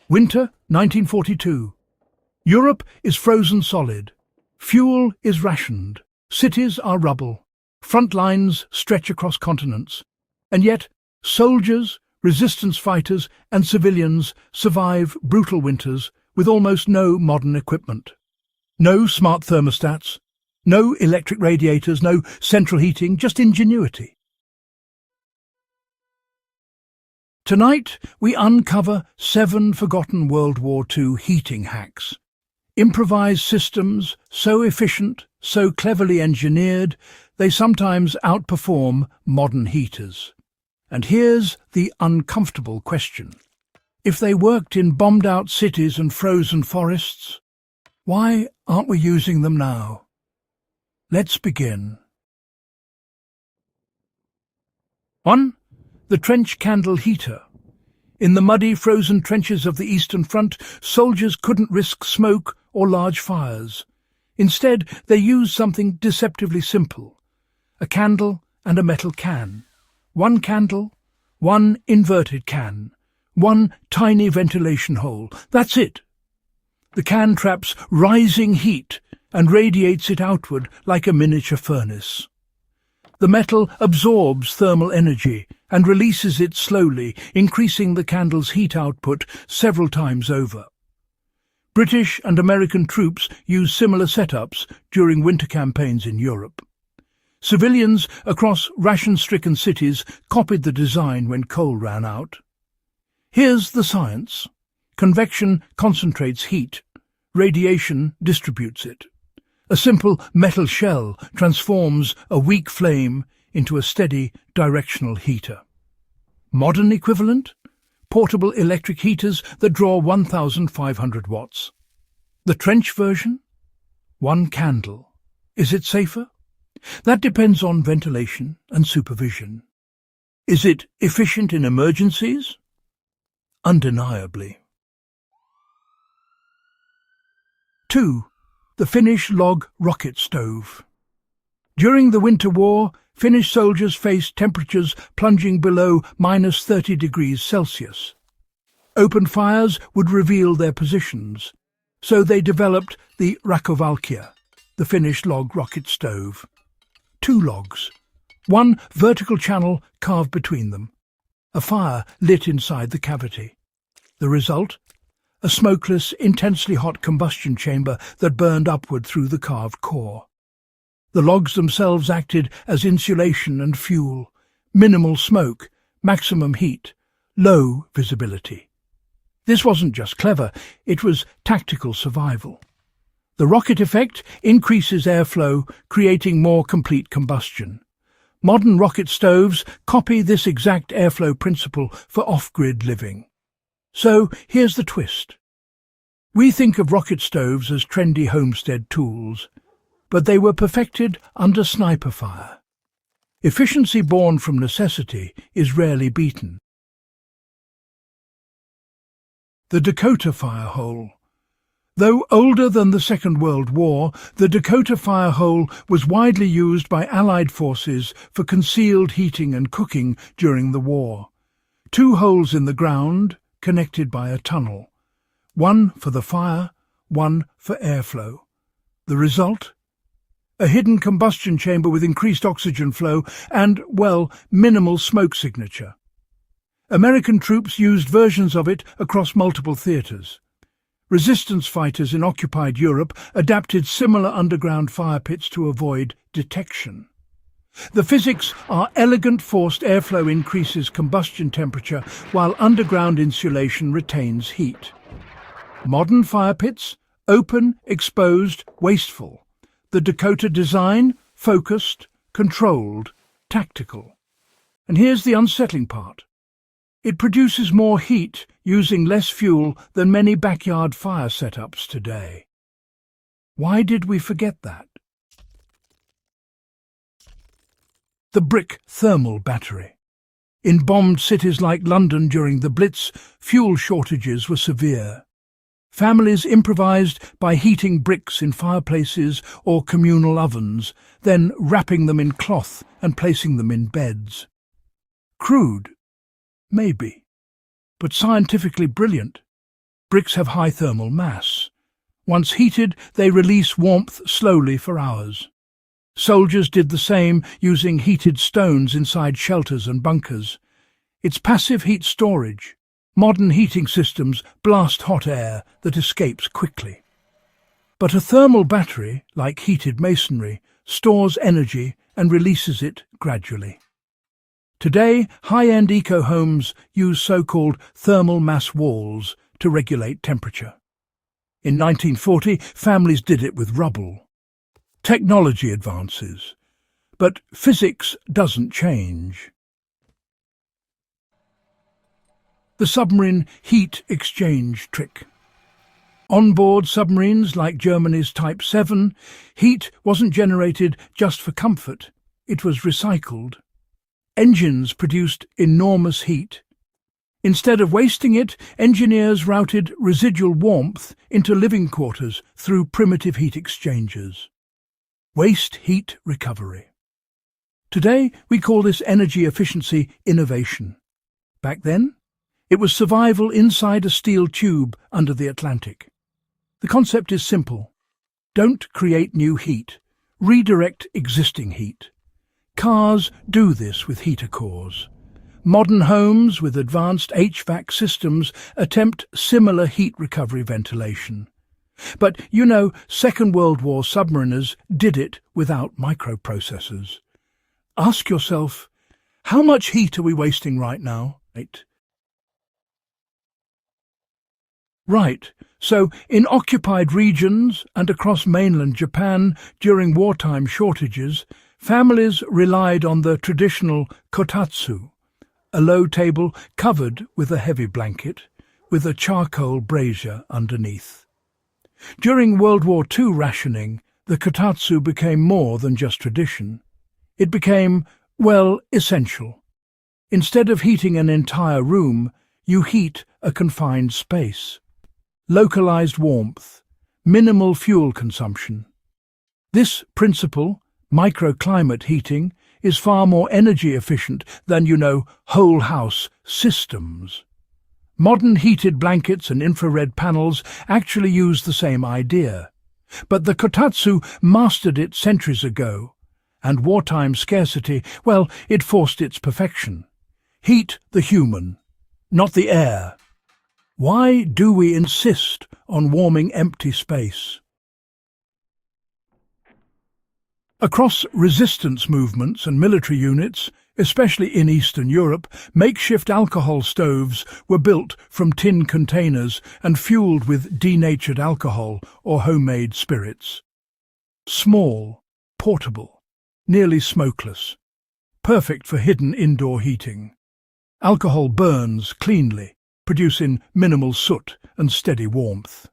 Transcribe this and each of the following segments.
Winter 1942. Europe is frozen solid. Fuel is rationed. Cities are rubble. Front lines stretch across continents. And yet, soldiers, resistance fighters and civilians survive brutal winters with almost no modern equipment. No smart thermostats, no electric radiators, no central heating, just ingenuity. Tonight, we uncover 7 forgotten World War II heating hacks. Improvised systems, so efficient, so cleverly engineered, they sometimes outperform modern heaters. And here's the uncomfortable question. If they worked in bombed-out cities and frozen forests, why aren't we using them now? Let's begin. 1. The trench candle heater. In the muddy, frozen trenches of the Eastern Front, soldiers couldn't risk smoke or large fires. Instead, they used something deceptively simple: a candle and a metal can. One candle, one inverted can, one tiny ventilation hole. That's it. The can traps rising heat and radiates it outward like a miniature furnace. The metal absorbs thermal energy and releases it slowly, increasing the candle's heat output several times over. British and American troops used similar setups during winter campaigns in Europe. Civilians across ration-stricken cities copied the design when coal ran out. Here's the science. Convection concentrates heat. Radiation distributes it. A simple metal shell transforms a weak flame into a steady directional heater. Modern equivalent? Portable electric heaters that draw 1,500 watts. The trench version? One candle. Is it safer? That depends on ventilation and supervision. Is it efficient in emergencies? Undeniably. 2. The Finnish log rocket stove. During the Winter War, Finnish soldiers faced temperatures plunging below -30 degrees Celsius. Open fires would reveal their positions, so they developed the Rakovalkia, the Finnish log rocket stove. 2 logs, one vertical channel carved between them. A fire lit inside the cavity. The result? A smokeless, intensely hot combustion chamber that burned upward through the carved core. The logs themselves acted as insulation and fuel. Minimal smoke, maximum heat, low visibility. This wasn't just clever, it was tactical survival. The rocket effect increases airflow, creating more complete combustion. Modern rocket stoves copy this exact airflow principle for off-grid living. So here's the twist. We think of rocket stoves as trendy homestead tools, but they were perfected under sniper fire. Efficiency born from necessity is rarely beaten. The Dakota fire hole. Though older than the Second World War, the Dakota fire hole was widely used by Allied forces for concealed heating and cooking during the war. 2 holes in the ground, connected by a tunnel. One for the fire, one for airflow. The result? A hidden combustion chamber with increased oxygen flow and, well, minimal smoke signature. American troops used versions of it across multiple theatres. Resistance fighters in occupied Europe adapted similar underground fire pits to avoid detection. The physics are elegant. Forced airflow increases combustion temperature while underground insulation retains heat. Modern fire pits? Open, exposed, wasteful. The Dakota design? Focused, controlled, tactical. And here's the unsettling part. It produces more heat using less fuel than many backyard fire setups today. Why did we forget that? The brick thermal battery. In bombed cities like London during the Blitz, fuel shortages were severe. Families improvised by heating bricks in fireplaces or communal ovens, then wrapping them in cloth and placing them in beds. Crude? Maybe. But scientifically brilliant. Bricks have high thermal mass. Once heated, they release warmth slowly for hours. Soldiers did the same, using heated stones inside shelters and bunkers. It's passive heat storage. Modern heating systems blast hot air that escapes quickly. But a thermal battery, like heated masonry, stores energy and releases it gradually. Today, high-end eco-homes use so-called thermal mass walls to regulate temperature. In 1940, families did it with rubble. Technology advances, but physics doesn't change. The submarine heat exchange trick. On-board submarines like Germany's Type 7, heat wasn't generated just for comfort, it was recycled. Engines produced enormous heat. Instead of wasting it, engineers routed residual warmth into living quarters through primitive heat exchangers. Waste heat recovery. Today, we call this energy efficiency innovation. Back then, it was survival inside a steel tube under the Atlantic. The concept is simple. Don't create new heat. Redirect existing heat. Cars do this with heater cores. Modern homes with advanced HVAC systems attempt similar heat recovery ventilation. But, Second World War submariners did it without microprocessors. Ask yourself, how much heat are we wasting right now? Right. So, in occupied regions and across mainland Japan during wartime shortages, families relied on the traditional kotatsu, a low table covered with a heavy blanket, with a charcoal brazier underneath. During World War II rationing, the kotatsu became more than just tradition. It became, essential. Instead of heating an entire room, you heat a confined space. Localized warmth, minimal fuel consumption. This principle, microclimate heating, is far more energy efficient than, whole house systems. Modern heated blankets and infrared panels actually use the same idea. But the kotatsu mastered it centuries ago, and wartime scarcity, it forced its perfection. Heat the human, not the air. Why do we insist on warming empty space? Across resistance movements and military units, especially in Eastern Europe, makeshift alcohol stoves were built from tin containers and fueled with denatured alcohol or homemade spirits. Small, portable, nearly smokeless, perfect for hidden indoor heating. Alcohol burns cleanly, producing minimal soot and steady warmth.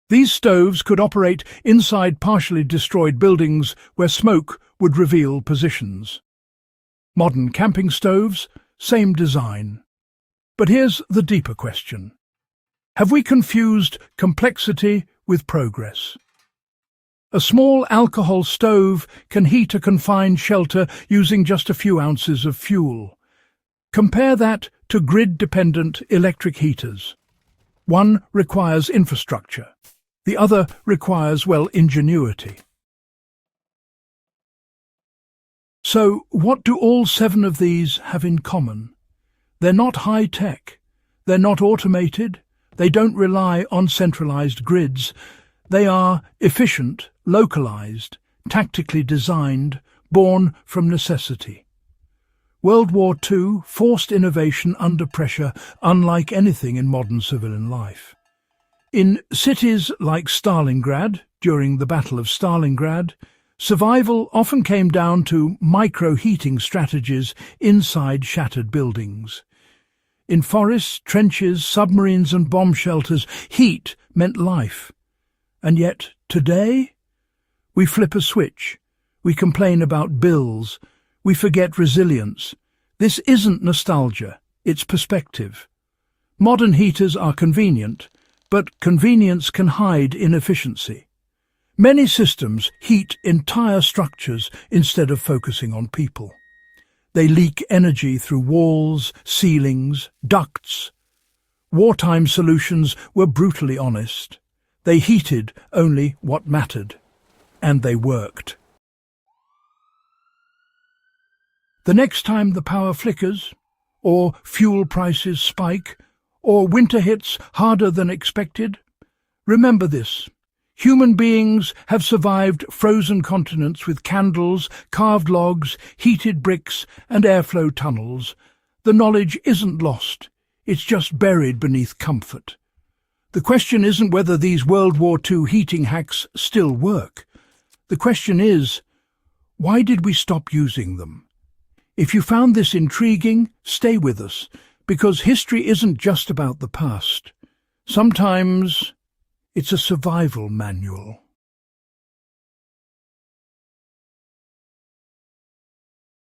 These stoves could operate inside partially destroyed buildings where smoke would reveal positions. Modern camping stoves, same design. But here's the deeper question. Have we confused complexity with progress? A small alcohol stove can heat a confined shelter using just a few ounces of fuel. Compare that to grid-dependent electric heaters. One requires infrastructure. The other requires, ingenuity. So, what do all 7 of these have in common? They're not high-tech. They're not automated. They don't rely on centralized grids. They are efficient, localized, tactically designed, born from necessity. World War II forced innovation under pressure unlike anything in modern civilian life. In cities like Stalingrad, during the Battle of Stalingrad, survival often came down to micro-heating strategies inside shattered buildings. In forests, trenches, submarines and bomb shelters, heat meant life. And yet, today, we flip a switch. We complain about bills. We forget resilience. This isn't nostalgia, it's perspective. Modern heaters are convenient, but convenience can hide inefficiency. Many systems heat entire structures instead of focusing on people. They leak energy through walls, ceilings, ducts. Wartime solutions were brutally honest. They heated only what mattered, and they worked. The next time the power flickers, or fuel prices spike, or winter hits harder than expected, remember this. Human beings have survived frozen continents with candles, carved logs, heated bricks, and airflow tunnels. The knowledge isn't lost. It's just buried beneath comfort. The question isn't whether these World War II heating hacks still work. The question is, why did we stop using them? If you found this intriguing, stay with us, because history isn't just about the past. Sometimes it's a survival manual.